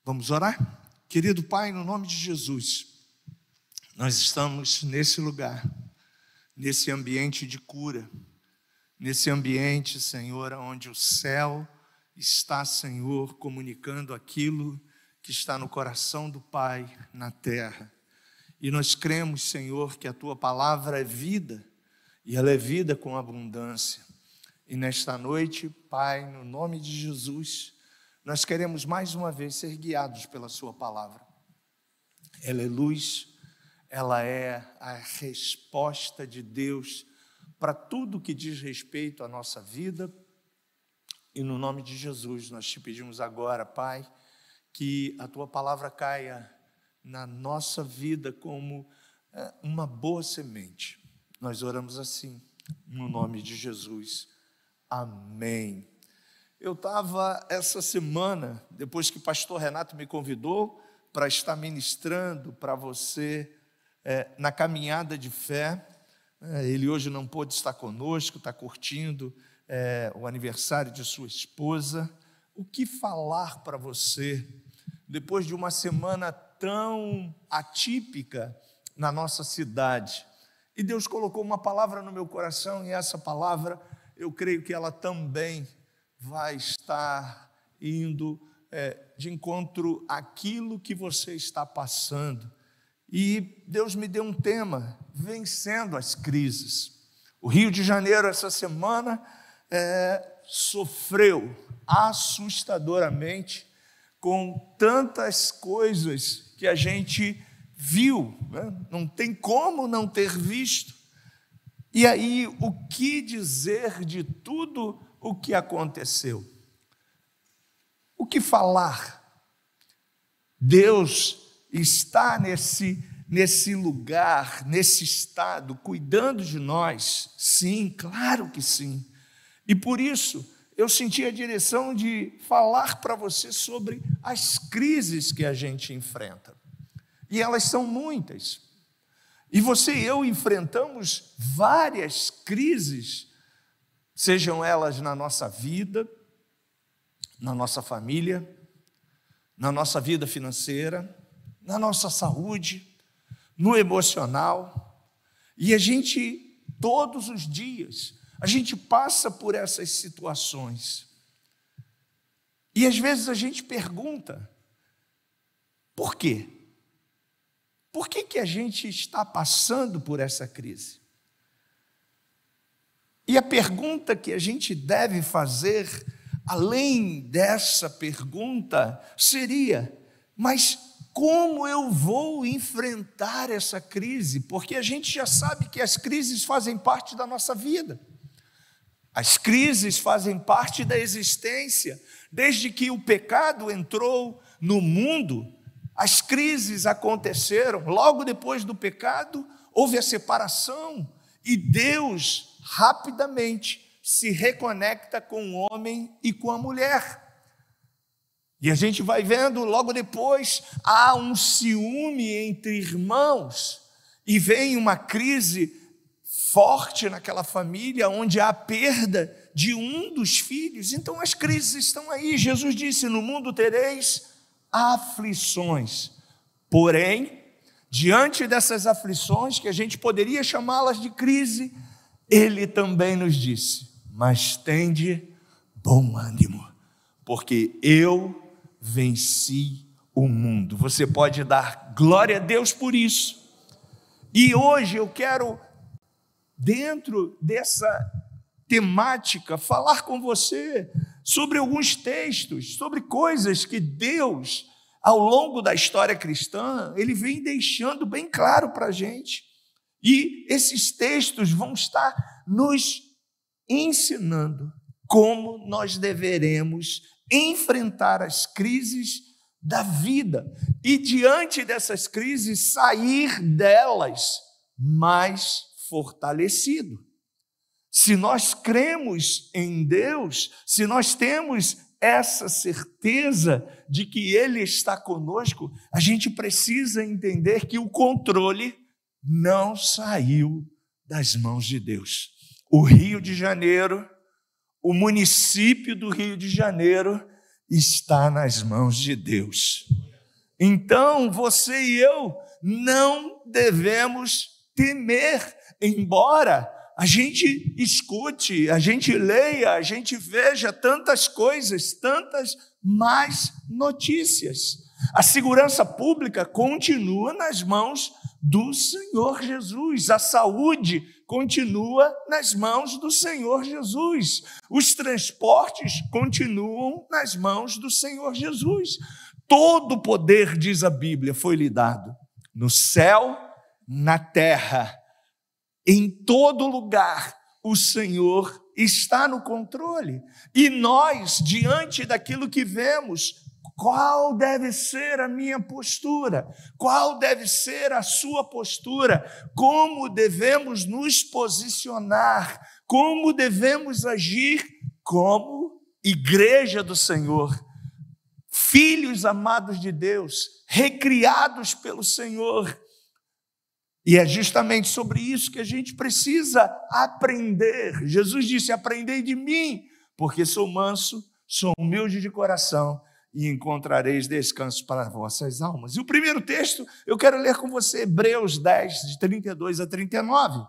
Vamos orar? Querido Pai, no nome de Jesus, nós estamos nesse lugar, nesse ambiente de cura, nesse ambiente, Senhor, onde o céu está, Senhor, comunicando aquilo que está no coração do Pai na terra. E nós cremos, Senhor, que a Tua palavra é vida, e ela é vida com abundância. E nesta noite, Pai, no nome de Jesus, nós queremos mais uma vez ser guiados pela Sua palavra. Ela é luz, ela é a resposta de Deus para tudo que diz respeito à nossa vida. E no nome de Jesus, nós te pedimos agora, Pai, que a Tua palavra caia na nossa vida como uma boa semente. Nós oramos assim, no nome de Jesus. Amém. Eu estava essa semana, depois que o pastor Renato me convidou para estar ministrando para você na caminhada de fé. Ele hoje não pôde estar conosco, está curtindo o aniversário de sua esposa. O que falar para você depois de uma semana tão atípica na nossa cidade? E Deus colocou uma palavra no meu coração, e essa palavra, eu creio que ela também vai estar indo de encontro àquilo que você está passando. E Deus me deu um tema: vencendo as crises. O Rio de Janeiro, essa semana, sofreu assustadoramente com tantas coisas que a gente viu, né? Não tem como não ter visto. E aí, o que dizer de tudo o que aconteceu? O que falar? Deus está nesse lugar, nesse estado, cuidando de nós. Sim, claro que sim. E por isso, eu senti a direção de falar para você sobre as crises que a gente enfrenta. E elas são muitas. E você e eu enfrentamos várias crises, sejam elas na nossa vida, na nossa família, na nossa vida financeira, na nossa saúde, no emocional. E a gente, todos os dias, a gente passa por essas situações. E às vezes a gente pergunta: por quê? Por que a gente está passando por essa crise? E a pergunta que a gente deve fazer, além dessa pergunta, seria: mas como eu vou enfrentar essa crise? Porque a gente já sabe que as crises fazem parte da nossa vida. As crises fazem parte da existência. Desde que o pecado entrou no mundo, as crises aconteceram. Logo depois do pecado, houve a separação, e Deus rapidamente se reconecta com o homem e com a mulher. E a gente vai vendo, logo depois, há um ciúme entre irmãos, e vem uma crise forte naquela família, onde há a perda de um dos filhos. Então as crises estão aí. Jesus disse: no mundo tereis aflições. Porém, diante dessas aflições, que a gente poderia chamá-las de crise, Ele também nos disse: mas tende bom ânimo, porque eu venci o mundo. Você pode dar glória a Deus por isso. E hoje eu quero, dentro dessa temática, falar com você sobre alguns textos, sobre coisas que Deus, ao longo da história cristã, Ele vem deixando bem claro para a gente. E esses textos vão estar nos ensinando como nós deveremos enfrentar as crises da vida e, diante dessas crises, sair delas mais fortalecido. Se nós cremos em Deus, se nós temos essa certeza de que Ele está conosco, a gente precisa entender que o controle não saiu das mãos de Deus. O Rio de Janeiro, o município do Rio de Janeiro está nas mãos de Deus. Então, você e eu não devemos temer, embora a gente escute, a gente leia, a gente veja tantas coisas, tantas más notícias. A segurança pública continua nas mãos do Senhor Jesus, a saúde continua nas mãos do Senhor Jesus, os transportes continuam nas mãos do Senhor Jesus. Todo o poder, diz a Bíblia, foi lhe dado no céu, na terra, em todo lugar. O Senhor está no controle. E nós, diante daquilo que vemos, qual deve ser a minha postura? Qual deve ser a sua postura? Como devemos nos posicionar? Como devemos agir como igreja do Senhor? Filhos amados de Deus, recriados pelo Senhor. E é justamente sobre isso que a gente precisa aprender. Jesus disse: aprendei de mim, porque sou manso, sou humilde de coração, e encontrareis descanso para vossas almas. E o primeiro texto eu quero ler com você, Hebreus 10, de 32 a 39.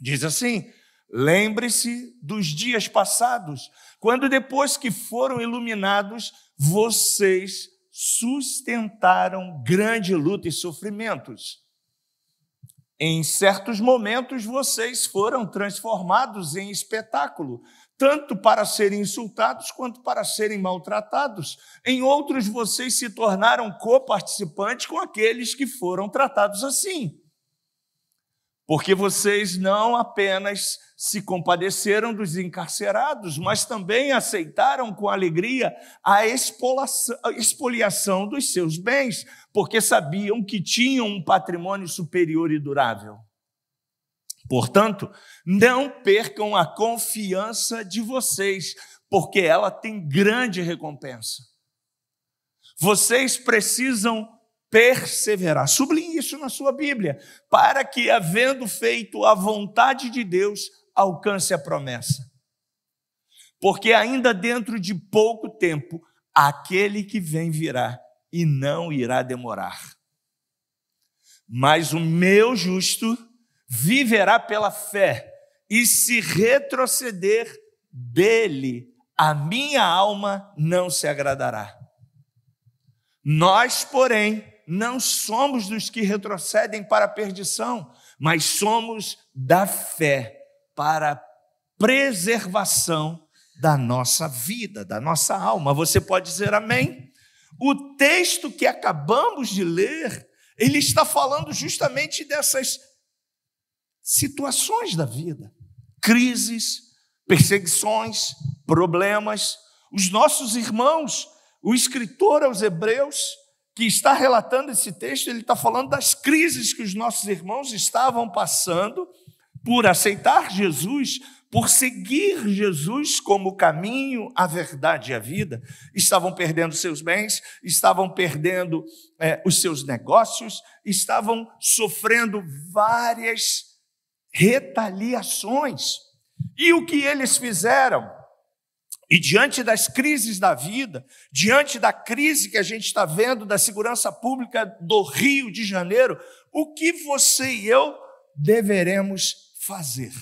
Diz assim: lembre-se dos dias passados, quando depois que foram iluminados, vocês sustentaram grande luta e sofrimentos. Em certos momentos, vocês foram transformados em espetáculo, tanto para serem insultados quanto para serem maltratados. Em outros, vocês se tornaram coparticipantes com aqueles que foram tratados assim. Porque vocês não apenas se compadeceram dos encarcerados, mas também aceitaram com alegria a expoliação dos seus bens, porque sabiam que tinham um patrimônio superior e durável. Portanto, não percam a confiança de vocês, porque ela tem grande recompensa. Vocês precisam perseverar. Sublinhe isso na sua Bíblia, para que, havendo feito a vontade de Deus, alcance a promessa. Porque ainda dentro de pouco tempo, aquele que vem virá e não irá demorar. Mas o meu justo viverá pela fé, e se retroceder dele, a minha alma não se agradará. Nós, porém, não somos dos que retrocedem para a perdição, mas somos da fé para a preservação da nossa vida, da nossa alma. Você pode dizer amém? O texto que acabamos de ler, ele está falando justamente dessas situações da vida, crises, perseguições, problemas. Os nossos irmãos, o escritor aos Hebreus, que está relatando esse texto, ele está falando das crises que os nossos irmãos estavam passando por aceitar Jesus, por seguir Jesus como o caminho, a verdade e a vida. Estavam perdendo seus bens, estavam perdendo os seus negócios, estavam sofrendo várias retaliações. E o que eles fizeram? E diante das crises da vida, diante da crise que a gente está vendo da segurança pública do Rio de Janeiro, o que você e eu deveremos fazer?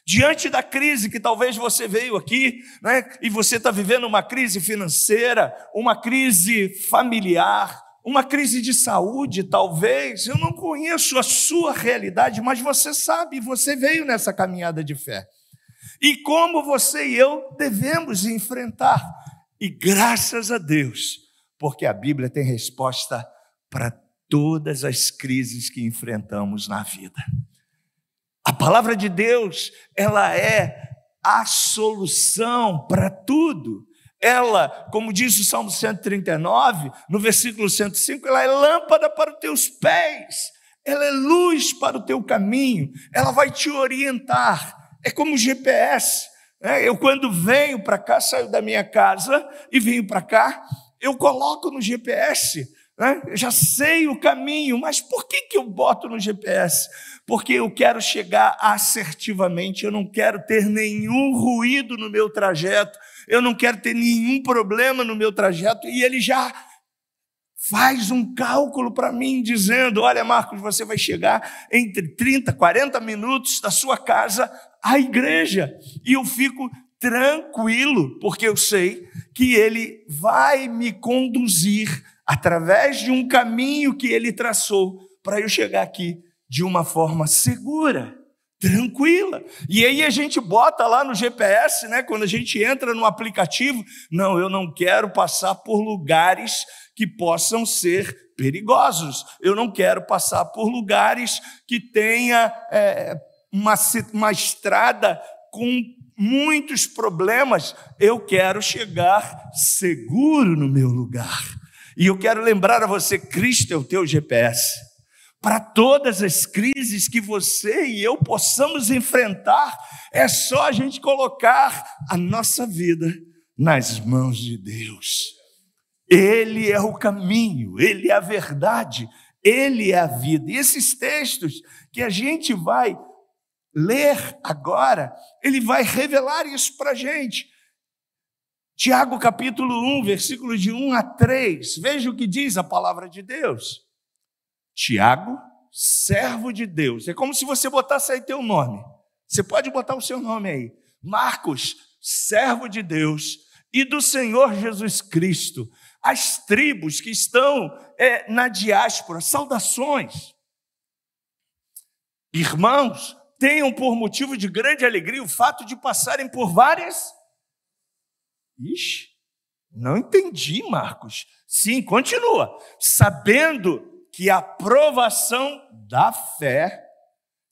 Diante da crise que talvez você veio aqui, né, e você está vivendo uma crise financeira, uma crise familiar, uma crise de saúde, talvez. Eu não conheço a sua realidade, mas você sabe, você veio nessa caminhada de fé. E como você e eu devemos enfrentar. E graças a Deus, porque a Bíblia tem resposta para todas as crises que enfrentamos na vida. A palavra de Deus, ela é a solução para tudo. Ela, como diz o Salmo 139, no versículo 105, ela é lâmpada para os teus pés, ela é luz para o teu caminho, ela vai te orientar. É como GPS, né? Eu, quando venho para cá, saio da minha casa e venho para cá, eu coloco no GPS, né? Eu já sei o caminho, mas por que eu boto no GPS? Porque eu quero chegar assertivamente, eu não quero ter nenhum ruído no meu trajeto, eu não quero ter nenhum problema no meu trajeto, e ele já faz um cálculo para mim, dizendo: olha, Marcos, você vai chegar entre 30, 40 minutos da sua casa à igreja. E eu fico tranquilo, porque eu sei que ele vai me conduzir através de um caminho que ele traçou para eu chegar aqui de uma forma segura, tranquila. E aí a gente bota lá no GPS, né, quando a gente entra no aplicativo: não, eu não quero passar por lugares que possam ser perigosos, eu não quero passar por lugares que tenha uma estrada com muitos problemas, eu quero chegar seguro no meu lugar. E eu quero lembrar a você: Cristo é o teu GPS. Para todas as crises que você e eu possamos enfrentar, é só a gente colocar a nossa vida nas mãos de Deus. Ele é o caminho, Ele é a verdade, Ele é a vida. E esses textos que a gente vai ler agora, ele vai revelar isso para a gente. Tiago capítulo 1, versículos de 1 a 3. Veja o que diz a palavra de Deus. Tiago, servo de Deus. É como se você botasse aí teu nome. Você pode botar o seu nome aí. Marcos, servo de Deus e do Senhor Jesus Cristo. As tribos que estão na diáspora, saudações. Irmãos, tenham por motivo de grande alegria o fato de passarem por várias... Ixi, não entendi, Marcos. Sim, continua. Sabendo que a provação da fé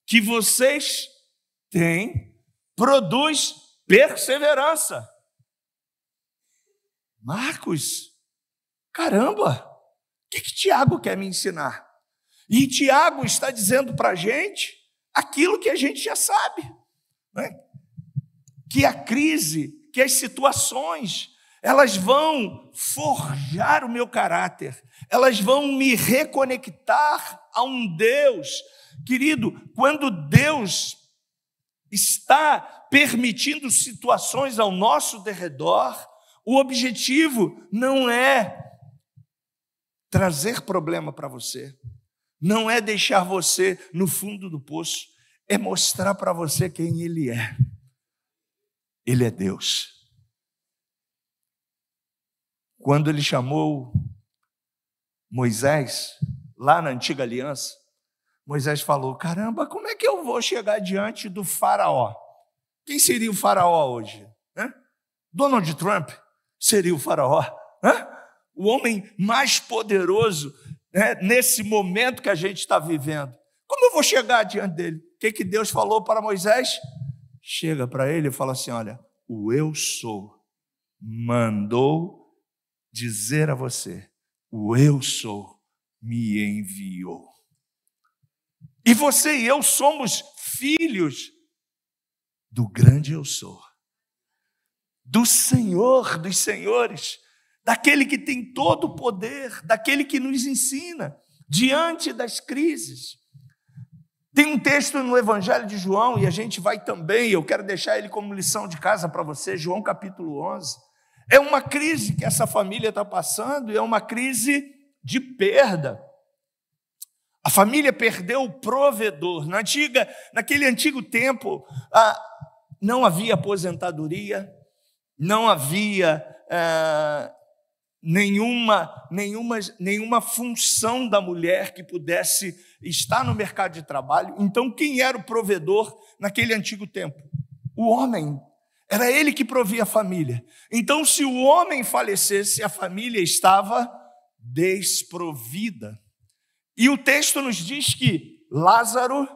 que vocês têm produz perseverança. Marcos, caramba, o que Tiago quer me ensinar? E Tiago está dizendo para a gente aquilo que a gente já sabe, né? Que a crise, que as situações, elas vão forjar o meu caráter, elas vão me reconectar a um Deus. Querido, quando Deus está permitindo situações ao nosso derredor, o objetivo não é trazer problema para você, não é deixar você no fundo do poço, é mostrar para você quem Ele é. Ele é Deus. Quando Ele chamou Moisés, lá na antiga aliança, Moisés falou: caramba, como é que eu vou chegar diante do faraó? Quem seria o faraó hoje? Donald Trump seria o faraó. O homem mais poderoso, nesse momento que a gente está vivendo. Como eu vou chegar diante dele? O que Deus falou para Moisés? Chega para ele e fala assim: olha, o eu sou mandou dizer a você, o eu sou me enviou. E você e eu somos filhos do grande eu sou, do Senhor dos senhores, daquele que tem todo o poder, daquele que nos ensina diante das crises. Tem um texto no Evangelho de João, e a gente vai também, eu quero deixar ele como lição de casa para você, João capítulo 11. É uma crise que essa família está passando, e é uma crise de perda. A família perdeu o provedor. Naquele antigo tempo, não havia aposentadoria, não havia nenhuma função da mulher que pudesse estar no mercado de trabalho. Então, quem era o provedor naquele antigo tempo? O homem. Era ele que provia a família. Então, se o homem falecesse, a família estava desprovida. E o texto nos diz que Lázaro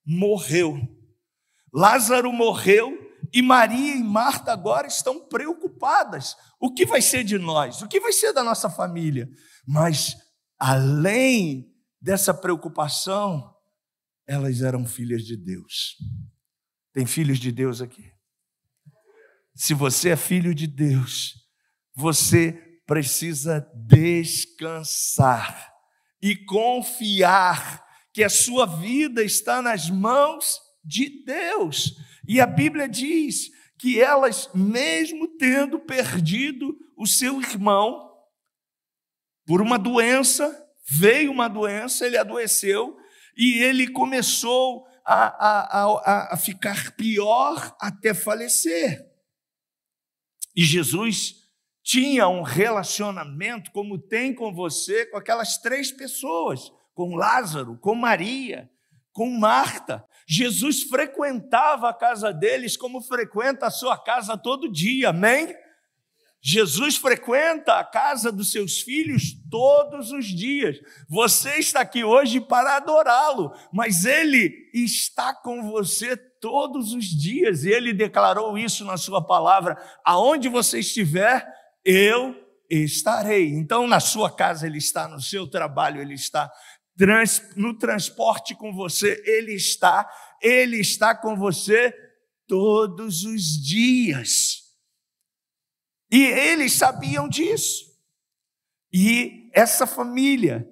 morreu. Lázaro morreu e Maria e Marta agora estão preocupadas. O que vai ser de nós? O que vai ser da nossa família? Mas, além dessa preocupação, elas eram filhas de Deus. Tem filhos de Deus aqui? Se você é filho de Deus, você precisa descansar e confiar que a sua vida está nas mãos de Deus. E a Bíblia diz que elas, mesmo tendo perdido o seu irmão por uma doença, veio uma doença, ele adoeceu e ele começou a ficar pior até falecer. E Jesus tinha um relacionamento como tem com você, com aquelas 3 pessoas, com Lázaro, com Maria, com Marta. Jesus frequentava a casa deles como frequenta a sua casa todo dia, amém? Jesus frequenta a casa dos seus filhos todos os dias. Você está aqui hoje para adorá-lo, mas ele está com você todos os dias, e ele declarou isso na sua palavra: aonde você estiver, eu estarei. Então, na sua casa ele está, no seu trabalho ele está, no transporte com você ele está com você todos os dias. E eles sabiam disso. E essa família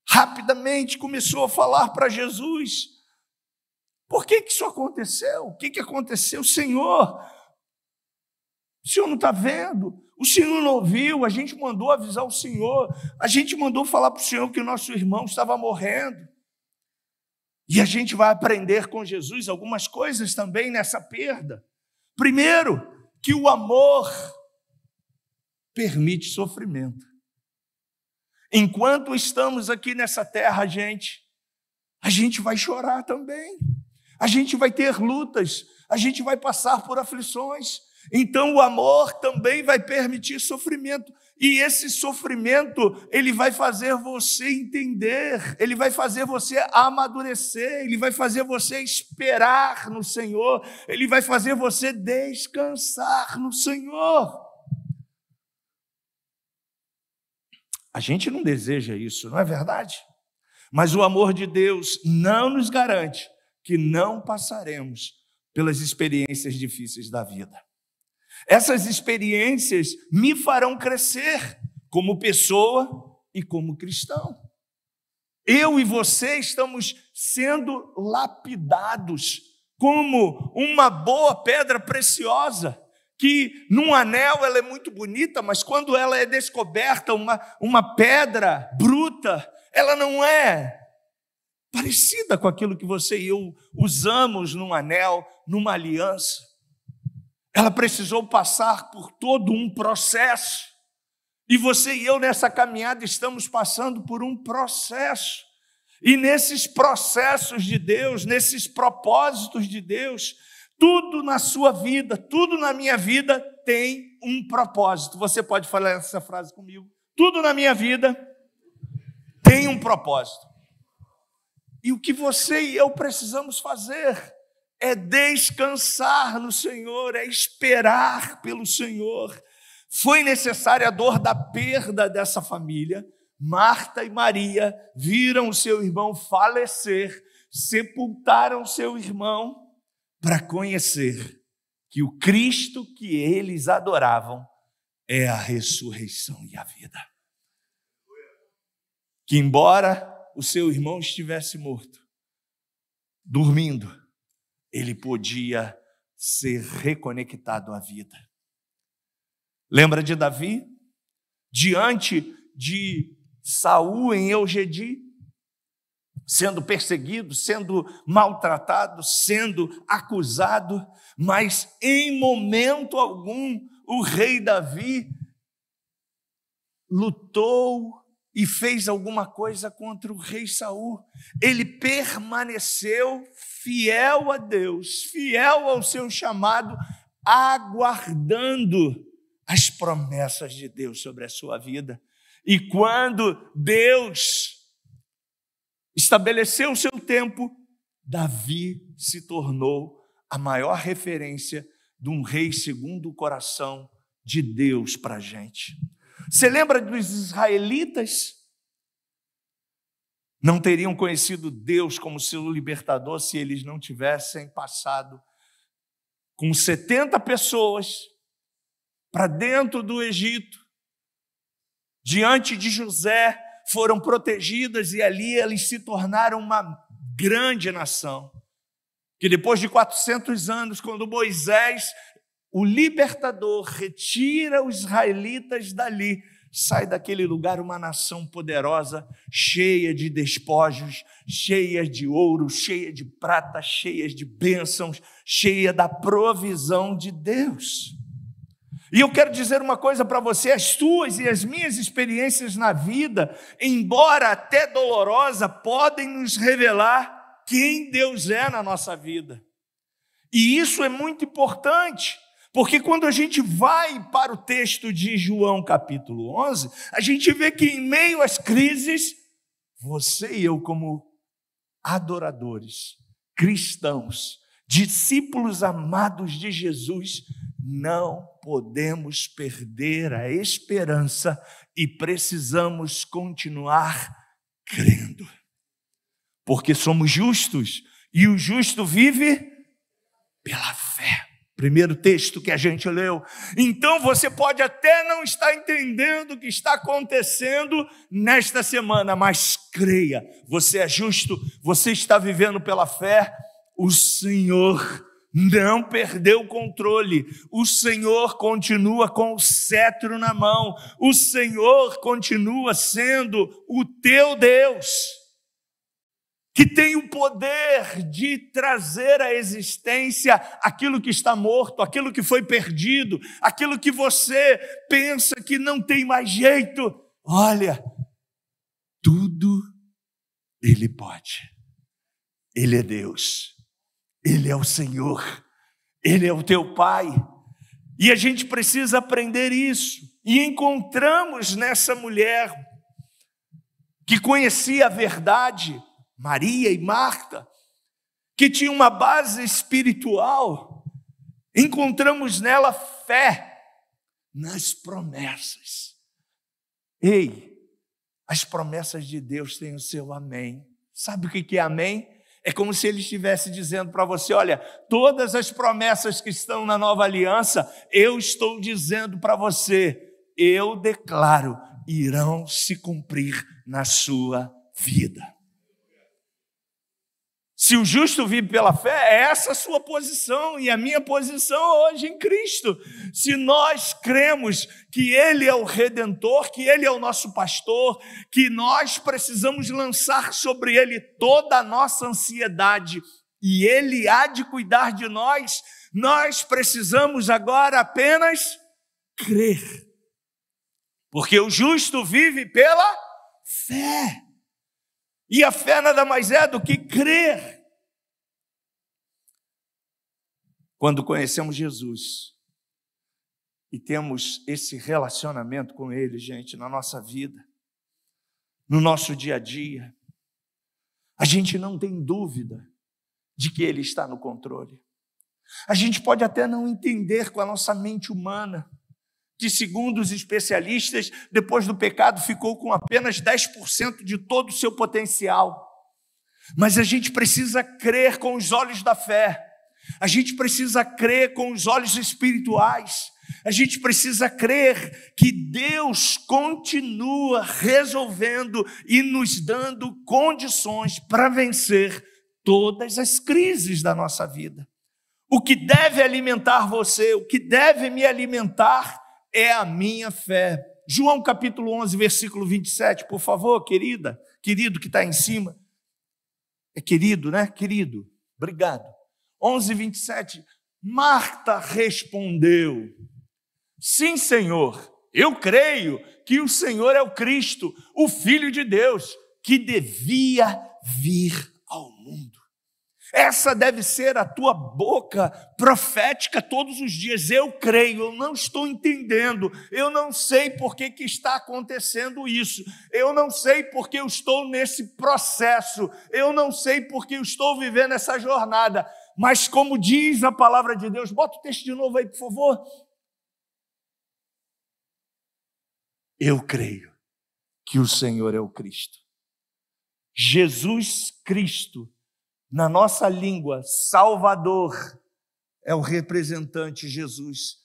rapidamente começou a falar para Jesus: por que isso aconteceu? O que aconteceu, Senhor? O Senhor não está vendo? O Senhor não ouviu? A gente mandou avisar o Senhor, a gente mandou falar para o Senhor que o nosso irmão estava morrendo. E a gente vai aprender com Jesus algumas coisas também nessa perda. Primeiro, que o amor permite sofrimento. Enquanto estamos aqui nessa terra, a gente vai chorar também. A gente vai ter lutas, a gente vai passar por aflições. Então o amor também vai permitir sofrimento. E esse sofrimento, ele vai fazer você entender, ele vai fazer você amadurecer, ele vai fazer você esperar no Senhor, ele vai fazer você descansar no Senhor. A gente não deseja isso, não é verdade? Mas o amor de Deus não nos garante que não passaremos pelas experiências difíceis da vida. Essas experiências me farão crescer como pessoa e como cristão. Eu e você estamos sendo lapidados como uma boa pedra preciosa, que num anel ela é muito bonita, mas quando ela é descoberta, uma pedra bruta, ela não é parecida com aquilo que você e eu usamos num anel, numa aliança. Ela precisou passar por todo um processo, e você e eu nessa caminhada estamos passando por um processo, e nesses processos de Deus, nesses propósitos de Deus, tudo na sua vida, tudo na minha vida tem um propósito. Você pode falar essa frase comigo? Tudo na minha vida tem um propósito. E o que você e eu precisamos fazer é descansar no Senhor, é esperar pelo Senhor. Foi necessária a dor da perda dessa família. Marta e Maria viram o seu irmão falecer, sepultaram seu irmão, para conhecer que o Cristo que eles adoravam é a ressurreição e a vida. Que embora o seu irmão estivesse morto, dormindo, ele podia ser reconectado à vida. Lembra de Davi? Diante de Saul em Engedi, sendo perseguido, sendo maltratado, sendo acusado, mas em momento algum o rei Davi lutou e fez alguma coisa contra o rei Saul. Ele permaneceu fiel a Deus, fiel ao seu chamado, aguardando as promessas de Deus sobre a sua vida. E quando Deus estabeleceu o seu tempo, Davi se tornou a maior referência de um rei segundo o coração de Deus para a gente. Você lembra dos israelitas? Não teriam conhecido Deus como seu libertador se eles não tivessem passado com 70 pessoas para dentro do Egito, diante de José, foram protegidas e ali eles se tornaram uma grande nação. Que depois de 400 anos, quando Moisés o libertador retira os israelitas dali, sai daquele lugar uma nação poderosa, cheia de despojos, cheia de ouro, cheia de prata, cheia de bênçãos, cheia da provisão de Deus. E eu quero dizer uma coisa para você: as tuas e as minhas experiências na vida, embora até dolorosa, podem nos revelar quem Deus é na nossa vida. E isso é muito importante, porque quando a gente vai para o texto de João capítulo 11, a gente vê que em meio às crises, você e eu, como adoradores, cristãos, discípulos amados de Jesus, não podemos perder a esperança e precisamos continuar crendo. Porque somos justos e o justo vive pela fé. Primeiro texto que a gente leu. Então você pode até não estar entendendo o que está acontecendo nesta semana, mas creia, você é justo, você está vivendo pela fé, o Senhor não perdeu o controle, o Senhor continua com o cetro na mão, o Senhor continua sendo o teu Deus, que tem o poder de trazer à existência aquilo que está morto, aquilo que foi perdido, aquilo que você pensa que não tem mais jeito. Olha, tudo Ele pode. Ele é Deus. Ele é o Senhor, Ele é o teu Pai, e a gente precisa aprender isso, e encontramos nessa mulher, que conhecia a verdade, Maria e Marta, que tinha uma base espiritual, encontramos nela fé, nas promessas. Ei, as promessas de Deus têm o seu amém, sabe o que é amém? É como se Ele estivesse dizendo para você: olha, todas as promessas que estão na nova aliança, eu estou dizendo para você, eu declaro, irão se cumprir na sua vida. Se o justo vive pela fé, é essa a sua posição e a minha posição hoje em Cristo. Se nós cremos que Ele é o Redentor, que Ele é o nosso pastor, que nós precisamos lançar sobre Ele toda a nossa ansiedade e Ele há de cuidar de nós, nós precisamos agora apenas crer. Porque o justo vive pela fé. E a fé nada mais é do que crer. Quando conhecemos Jesus e temos esse relacionamento com Ele, gente, na nossa vida, no nosso dia a dia, a gente não tem dúvida de que Ele está no controle. A gente pode até não entender com a nossa mente humana, que segundo os especialistas, depois do pecado ficou com apenas 10% de todo o seu potencial. Mas a gente precisa crer com os olhos da fé, a gente precisa crer com os olhos espirituais, a gente precisa crer que Deus continua resolvendo e nos dando condições para vencer todas as crises da nossa vida. O que deve alimentar você, o que deve me alimentar é a minha fé. João capítulo 11, versículo 27, por favor, querida, querido que está em cima. É querido, né? Querido, obrigado. 11, 27, Marta respondeu: sim, Senhor, eu creio que o Senhor é o Cristo, o Filho de Deus, que devia vir ao mundo. Essa deve ser a tua boca profética todos os dias. Eu creio, eu não estou entendendo, eu não sei por que está acontecendo isso, eu não sei por que eu estou nesse processo, eu não sei por que eu estou vivendo essa jornada, mas como diz a palavra de Deus, bota o texto de novo aí, por favor. Eu creio que o Senhor é o Cristo. Jesus Cristo, na nossa língua, Salvador, é o representante Jesus.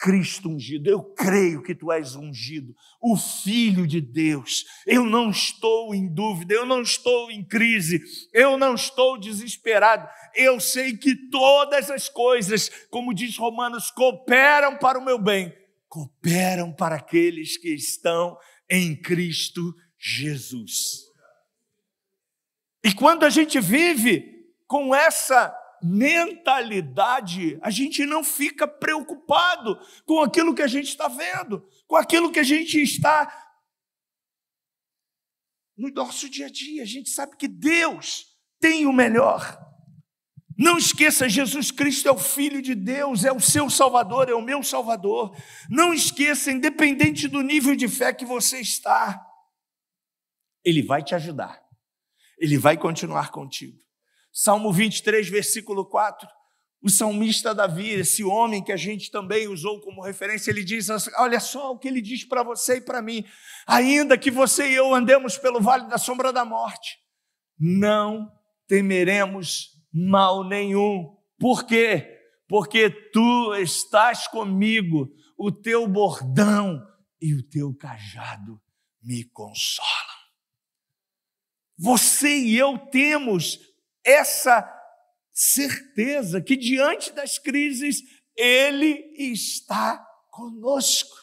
Cristo ungido, eu creio que tu és ungido, o Filho de Deus. Eu não estou em dúvida, eu não estou em crise, eu não estou desesperado. Eu sei que todas as coisas, como diz Romanos, cooperam para o meu bem, cooperam para aqueles que estão em Cristo Jesus. E quando a gente vive com essa mentalidade, a gente não fica preocupado com aquilo que a gente está vendo, com aquilo que a gente está no nosso dia a dia. A gente sabe que Deus tem o melhor. Não esqueça, Jesus Cristo é o Filho de Deus, é o seu Salvador, é o meu Salvador. Não esqueça, independente do nível de fé que você está, Ele vai te ajudar, Ele vai continuar contigo. Salmo 23, versículo 4, o salmista Davi, esse homem que a gente também usou como referência, ele diz, olha só o que ele diz para você e para mim: ainda que você e eu andemos pelo vale da sombra da morte, não temeremos mal nenhum. Por quê? Porque tu estás comigo, o teu bordão e o teu cajado me consolam. Você e eu temos essa certeza que diante das crises Ele está conosco,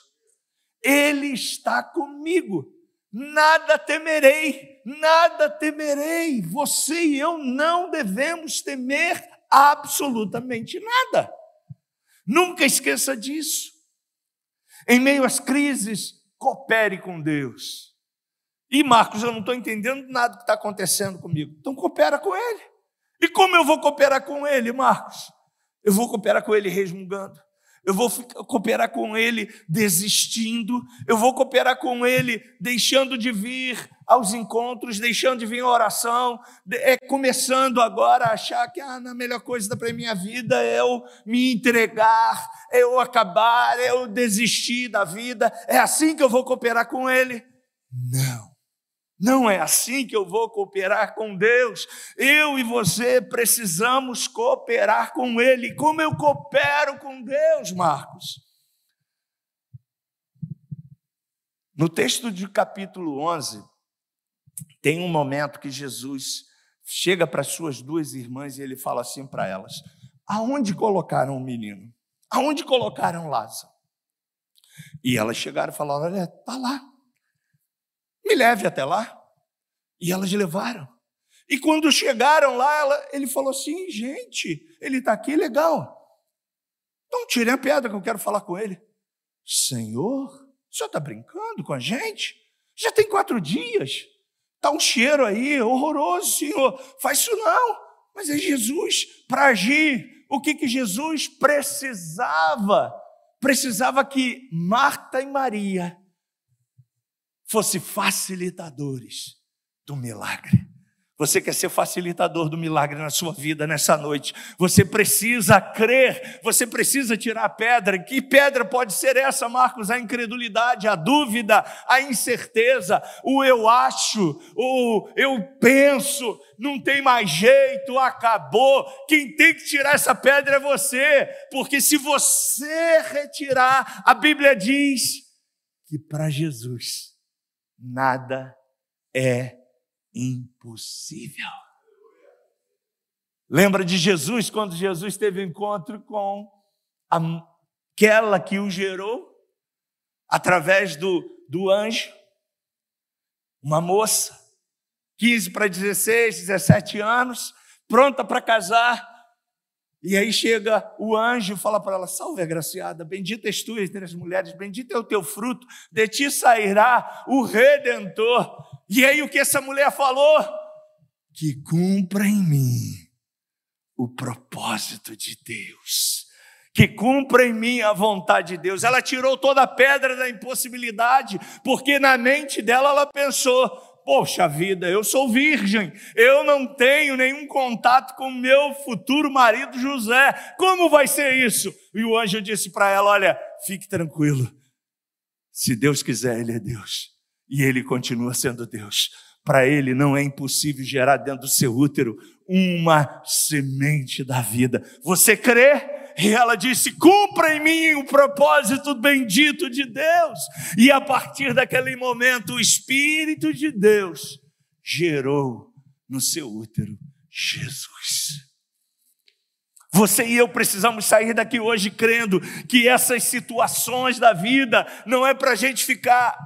Ele está comigo. Nada temerei, nada temerei. Você e eu não devemos temer absolutamente nada. Nunca esqueça disso. Em meio às crises, coopere com Deus. E Marcos, eu não estou entendendo nada que está acontecendo comigo. Então coopera com Ele. E como eu vou cooperar com Ele, Marcos? Eu vou cooperar com Ele resmungando. Eu vou cooperar com Ele desistindo. Eu vou cooperar com Ele deixando de vir aos encontros, deixando de vir à oração, começando agora a achar que a melhor coisa para a minha vida é eu me entregar, é eu acabar, é eu desistir da vida. É assim que eu vou cooperar com Ele? Não. Não é assim que eu vou cooperar com Deus. Eu e você precisamos cooperar com Ele. Como eu coopero com Deus, Marcos? No texto de capítulo 11, tem um momento que Jesus chega para as suas duas irmãs e ele fala assim para elas: aonde colocaram o menino? Aonde colocaram Lázaro? E elas chegaram e falaram: olha, está lá. Me leve até lá. E elas levaram. E quando chegaram lá, ele falou assim: gente, ele está aqui, legal. Então tirem a pedra que eu quero falar com ele. Senhor, o senhor está brincando com a gente? Já tem 4 dias. Está um cheiro aí horroroso, Senhor. Faz isso não. Mas é Jesus para agir. O que Jesus precisava? Precisava que Marta e Maria fossem facilitadores do milagre. Você quer ser facilitador do milagre na sua vida nessa noite? Você precisa crer, você precisa tirar a pedra. Que pedra pode ser essa, Marcos? A incredulidade, a dúvida, a incerteza, o eu acho, o eu penso, não tem mais jeito, acabou. Quem tem que tirar essa pedra é você, porque se você retirar, a Bíblia diz que para Jesus nada é impossível. Lembra de Jesus, quando Jesus teve encontro com aquela que o gerou, através do anjo, uma moça, 15 para 16, 17 anos, pronta para casar, e aí chega o anjo e fala para ela: salve, agraciada, bendita és tu entre as mulheres, bendito é o teu fruto, de ti sairá o Redentor. E aí o que essa mulher falou? Que cumpra em mim o propósito de Deus, que cumpra em mim a vontade de Deus. Ela tirou toda a pedra da impossibilidade, porque na mente dela ela pensou: poxa vida, eu sou virgem, eu não tenho nenhum contato com meu futuro marido José, como vai ser isso? E o anjo disse para ela: olha, fique tranquilo, se Deus quiser, Ele é Deus, e Ele continua sendo Deus. Para Ele não é impossível gerar dentro do seu útero uma semente da vida. Você crê? E ela disse: cumpra em mim o propósito bendito de Deus. E a partir daquele momento, o Espírito de Deus gerou no seu útero Jesus. Você e eu precisamos sair daqui hoje crendo que essas situações da vida não é para a gente ficar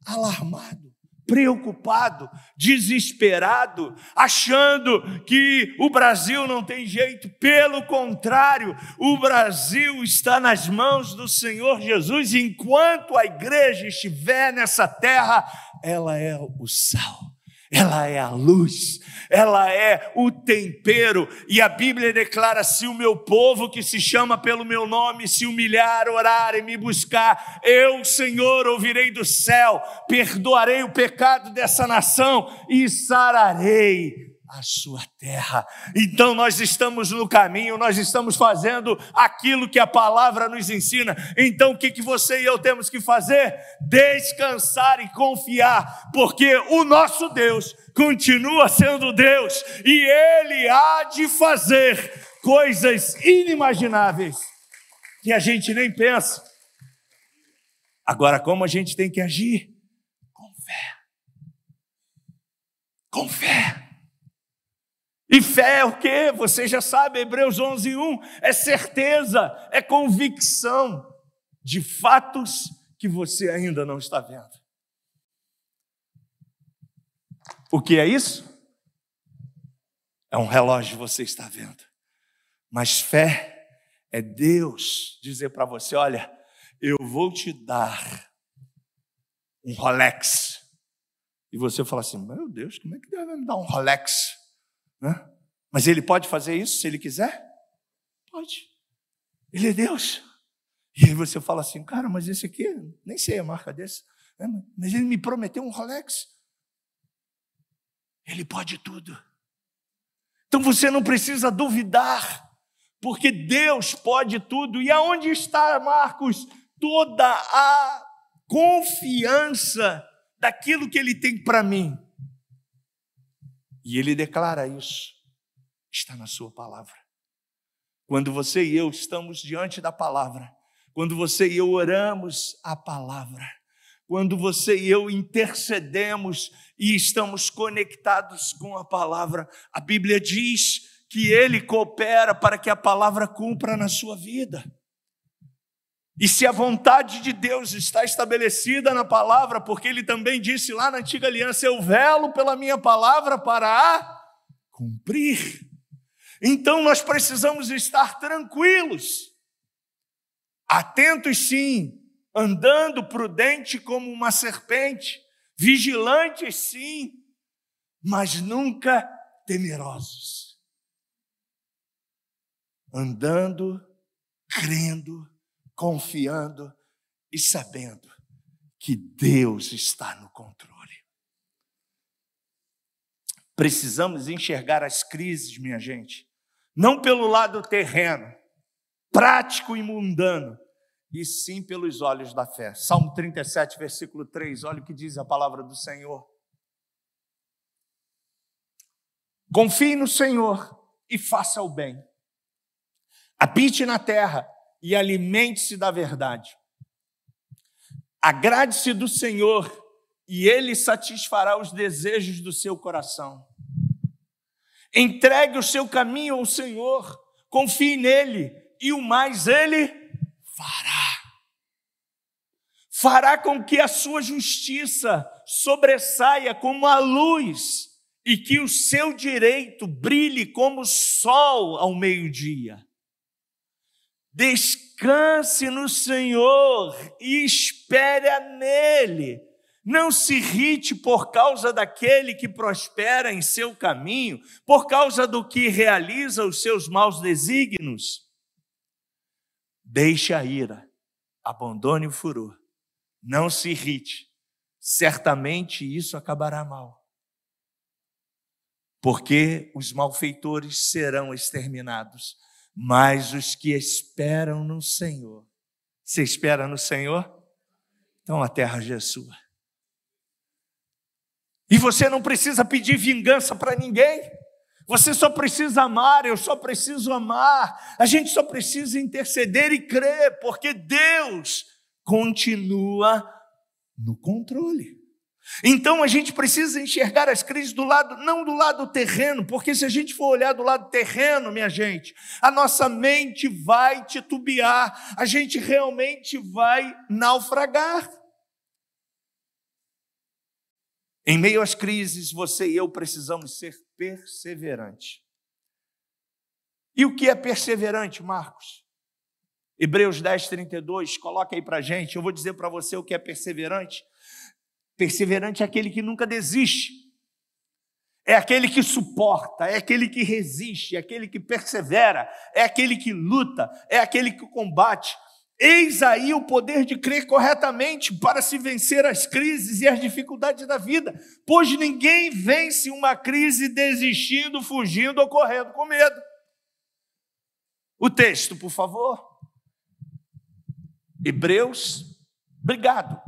alarmado, preocupado, desesperado, achando que o Brasil não tem jeito. Pelo contrário, o Brasil está nas mãos do Senhor Jesus. Enquanto a igreja estiver nessa terra, ela é o sal, ela é a luz, ela é o tempero. E a Bíblia declara: se o meu povo que se chama pelo meu nome se humilhar, orar e me buscar, eu, Senhor, ouvirei do céu, perdoarei o pecado dessa nação e sararei a sua terra. Então nós estamos no caminho, nós estamos fazendo aquilo que a palavra nos ensina. Então o que você e eu temos que fazer? Descansar e confiar, porque o nosso Deus continua sendo Deus e Ele há de fazer coisas inimagináveis que a gente nem pensa. Agora, como a gente tem que agir? Com fé. Com fé. E fé é o quê? Você já sabe, Hebreus 11:1, é certeza, é convicção de fatos que você ainda não está vendo. O que é isso? É um relógio que você está vendo. Mas fé é Deus dizer para você: olha, eu vou te dar um Rolex. E você fala assim: meu Deus, como é que Deus vai me dar um Rolex? Mas Ele pode fazer isso se Ele quiser? Pode. Ele é Deus. E aí você fala assim: cara, mas esse aqui, nem sei a marca desse, mas Ele me prometeu um Rolex. Ele pode tudo. Então você não precisa duvidar, porque Deus pode tudo. E aonde está, Marcos, toda a confiança daquilo que Ele tem para mim? E Ele declara isso, está na sua palavra. Quando você e eu estamos diante da palavra, quando você e eu oramos a palavra, quando você e eu intercedemos e estamos conectados com a palavra, a Bíblia diz que Ele coopera para que a palavra cumpra na sua vida. E se a vontade de Deus está estabelecida na palavra, porque Ele também disse lá na antiga aliança: eu velo pela minha palavra para a cumprir. Então nós precisamos estar tranquilos, atentos sim, andando prudente como uma serpente, vigilantes sim, mas nunca temerosos. Andando, crendo, confiando e sabendo que Deus está no controle. Precisamos enxergar as crises, minha gente, não pelo lado terreno, prático e mundano, e sim pelos olhos da fé. Salmo 37, versículo 3, olha o que diz a palavra do Senhor. Confie no Senhor e faça o bem. Habite na terra e alimente-se da verdade. Agrade-se do Senhor e Ele satisfará os desejos do seu coração. Entregue o seu caminho ao Senhor, confie nele e o mais Ele fará. Fará com que a sua justiça sobressaia como a luz e que o seu direito brilhe como o sol ao meio-dia. Descanse no Senhor e espere nele. Não se irrite por causa daquele que prospera em seu caminho, por causa do que realiza os seus maus desígnios. Deixe a ira, abandone o furor, não se irrite, certamente isso acabará mal. Porque os malfeitores serão exterminados, mas os que esperam no Senhor. Você espera no Senhor? Então a terra já é sua. E você não precisa pedir vingança para ninguém. Você só precisa amar, eu só preciso amar. A gente só precisa interceder e crer, porque Deus continua no controle. Então a gente precisa enxergar as crises não do lado terreno, porque se a gente for olhar do lado terreno, minha gente, a nossa mente vai titubear, a gente realmente vai naufragar. Em meio às crises, você e eu precisamos ser perseverantes. E o que é perseverante, Marcos? Hebreus 10, 32, coloca aí para a gente, eu vou dizer para você o que é perseverante. Perseverante é aquele que nunca desiste, é aquele que suporta, é aquele que resiste, é aquele que persevera, é aquele que luta, é aquele que combate. Eis aí o poder de crer corretamente para se vencer as crises e as dificuldades da vida, pois ninguém vence uma crise desistindo, fugindo ou correndo com medo. O texto, por favor. Hebreus, obrigado.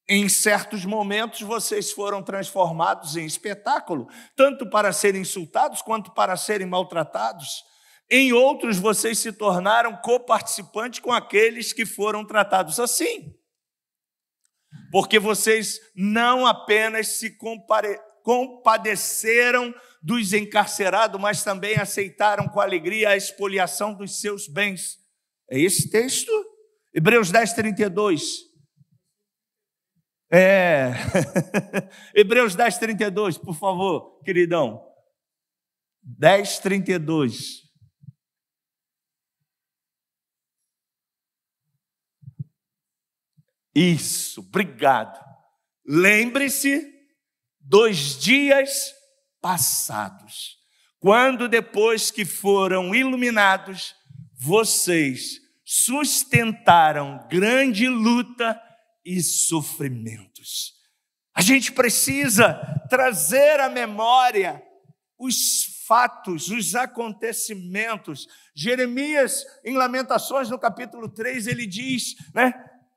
Em certos momentos vocês foram transformados em espetáculo, tanto para serem insultados quanto para serem maltratados. Em outros vocês se tornaram coparticipantes com aqueles que foram tratados assim. Porque vocês não apenas se compadeceram dos encarcerados, mas também aceitaram com alegria a expoliação dos seus bens. É esse texto? Hebreus 10, 32. Hebreus 10, 32, por favor, queridão. 10, 32. Isso, obrigado. Lembre-se dos dias passados, quando depois que foram iluminados, vocês sustentaram grande luta e sofrimentos. A gente precisa trazer à memória os fatos, os acontecimentos. Jeremias, em Lamentações, no capítulo 3, ele diz,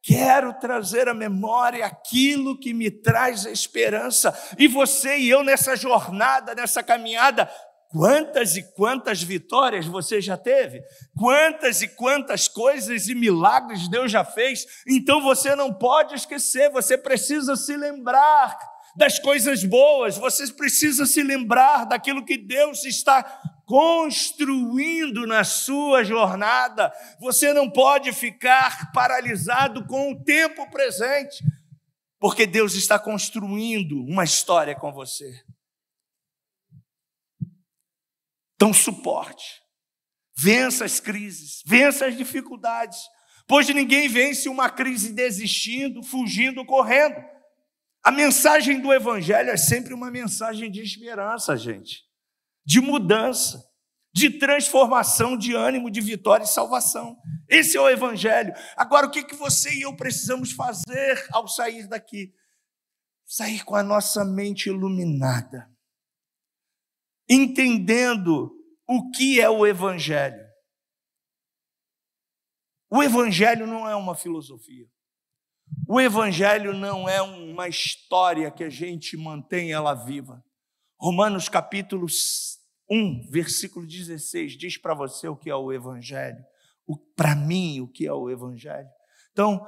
quero trazer à memória aquilo que me traz a esperança. E você e eu nessa jornada, nessa caminhada, quantas e quantas vitórias você já teve? Quantas e quantas coisas e milagres Deus já fez? Então você não pode esquecer, você precisa se lembrar das coisas boas, você precisa se lembrar daquilo que Deus está construindo na sua jornada. Você não pode ficar paralisado com o tempo presente, porque Deus está construindo uma história com você. Então suporte, vença as crises, vença as dificuldades, pois ninguém vence uma crise desistindo, fugindo, correndo. A mensagem do Evangelho é sempre uma mensagem de esperança, gente, de mudança, de transformação, de ânimo, de vitória e salvação. Esse é o Evangelho. Agora, o que você e eu precisamos fazer ao sair daqui? Sair com a nossa mente iluminada, entendendo o que é o Evangelho. O Evangelho não é uma filosofia. O Evangelho não é uma história que a gente mantém ela viva. Romanos capítulo 1, versículo 16, diz para você o que é o Evangelho. Para mim, o que é o Evangelho. Então,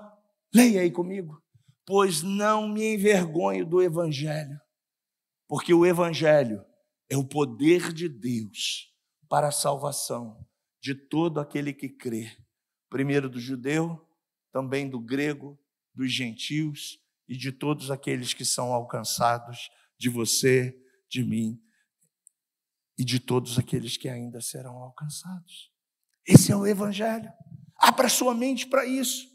leia aí comigo. Pois não me envergonho do Evangelho, porque o Evangelho é o poder de Deus para a salvação de todo aquele que crê. Primeiro do judeu, também do grego, dos gentios e de todos aqueles que são alcançados, de você, de mim e de todos aqueles que ainda serão alcançados. Esse é o Evangelho. Abra sua mente para isso.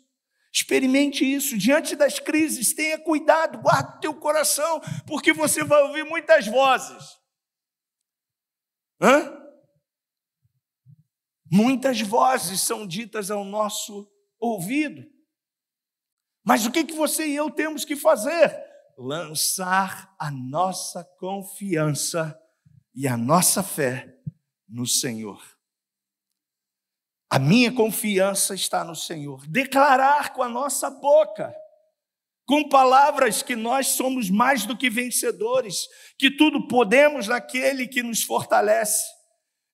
Experimente isso. Diante das crises, tenha cuidado, guarde o teu coração, porque você vai ouvir muitas vozes. Muitas vozes são ditas ao nosso ouvido. Mas o que você e eu temos que fazer? Lançar a nossa confiança e a nossa fé no Senhor. A minha confiança está no Senhor. Declarar com a nossa boca com palavras que nós somos mais do que vencedores, que tudo podemos naquele que nos fortalece,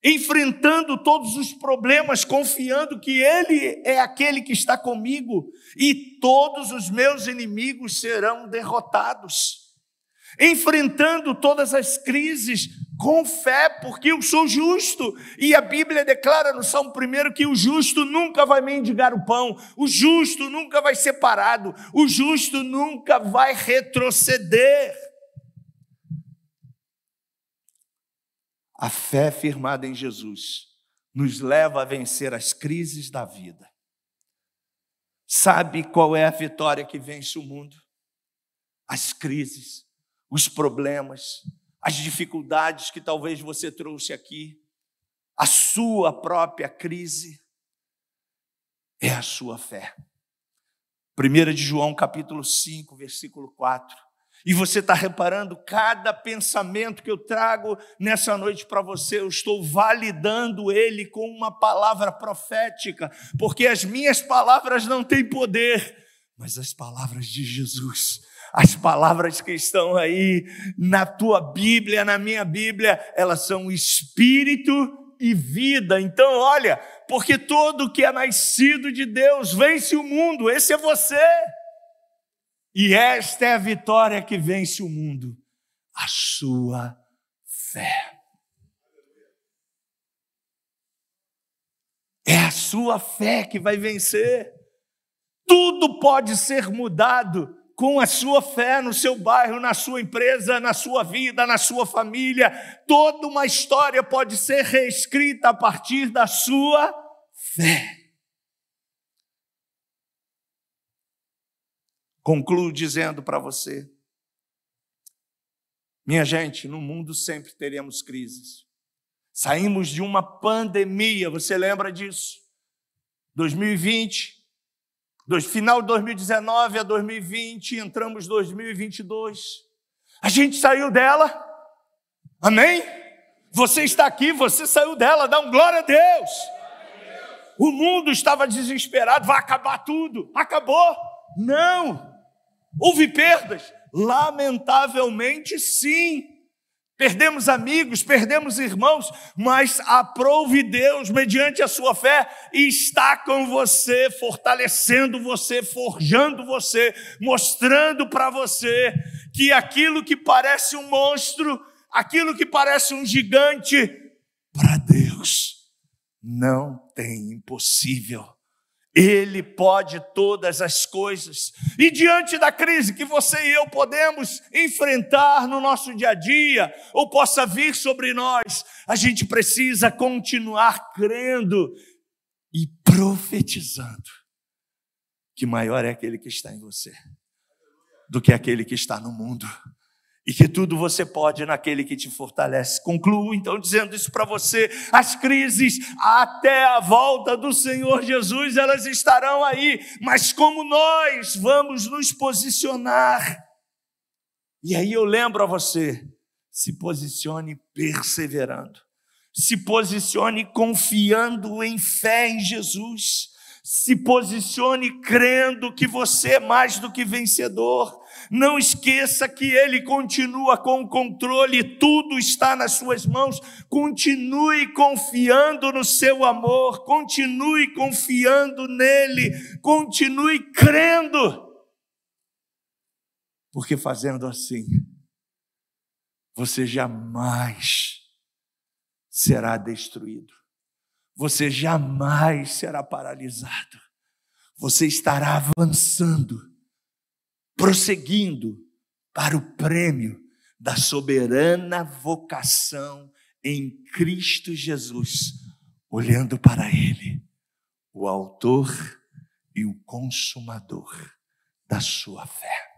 enfrentando todos os problemas, confiando que Ele é aquele que está comigo e todos os meus inimigos serão derrotados. Enfrentando todas as crises com fé, porque eu sou justo, e a Bíblia declara no Salmo 1 que o justo nunca vai mendigar o pão, o justo nunca vai ser parado, o justo nunca vai retroceder. A fé firmada em Jesus nos leva a vencer as crises da vida. Sabe qual é a vitória que vence o mundo? As crises, os problemas, as dificuldades que talvez você trouxe aqui, a sua própria crise, é a sua fé. 1 de João capítulo 5, versículo 4. E você está reparando, cada pensamento que eu trago nessa noite para você, eu estou validando ele com uma palavra profética, porque as minhas palavras não têm poder, mas as palavras de Jesus, as palavras que estão aí na tua Bíblia, na minha Bíblia, elas são espírito e vida. Então, olha, porque todo que é nascido de Deus vence o mundo, esse é você. E esta é a vitória que vence o mundo, a sua fé. É a sua fé que vai vencer. Tudo pode ser mudado com a sua fé no seu bairro, na sua empresa, na sua vida, na sua família. Toda uma história pode ser reescrita a partir da sua fé. Concluo dizendo para você, minha gente, no mundo sempre teremos crises. Saímos de uma pandemia, você lembra disso? 2020, final de 2019 a 2020, entramos em 2022. A gente saiu dela, amém? Você está aqui, você saiu dela, dá um glória a Deus. O mundo estava desesperado, vai acabar tudo, acabou? Não. Houve perdas? Lamentavelmente, sim. Perdemos amigos, perdemos irmãos, mas aprove Deus, mediante a sua fé, e está com você, fortalecendo você, forjando você, mostrando para você que aquilo que parece um monstro, aquilo que parece um gigante, para Deus não tem impossível. Ele pode todas as coisas. E diante da crise que você e eu podemos enfrentar no nosso dia a dia, ou possa vir sobre nós, a gente precisa continuar crendo e profetizando que maior é aquele que está em você do que aquele que está no mundo. E que tudo você pode naquele que te fortalece. Concluo então dizendo isso para você. As crises até a volta do Senhor Jesus, elas estarão aí. Mas como nós vamos nos posicionar? E aí eu lembro a você, se posicione perseverando. Se posicione confiando em fé em Jesus. Se posicione crendo que você é mais do que vencedor. Não esqueça que Ele continua com o controle, tudo está nas suas mãos. Continue confiando no seu amor, continue confiando nele, continue crendo. Porque fazendo assim, você jamais será destruído. Você jamais será paralisado. Você estará avançando, prosseguindo para o prêmio da soberana vocação em Cristo Jesus, olhando para Ele, o autor e o consumador da sua fé.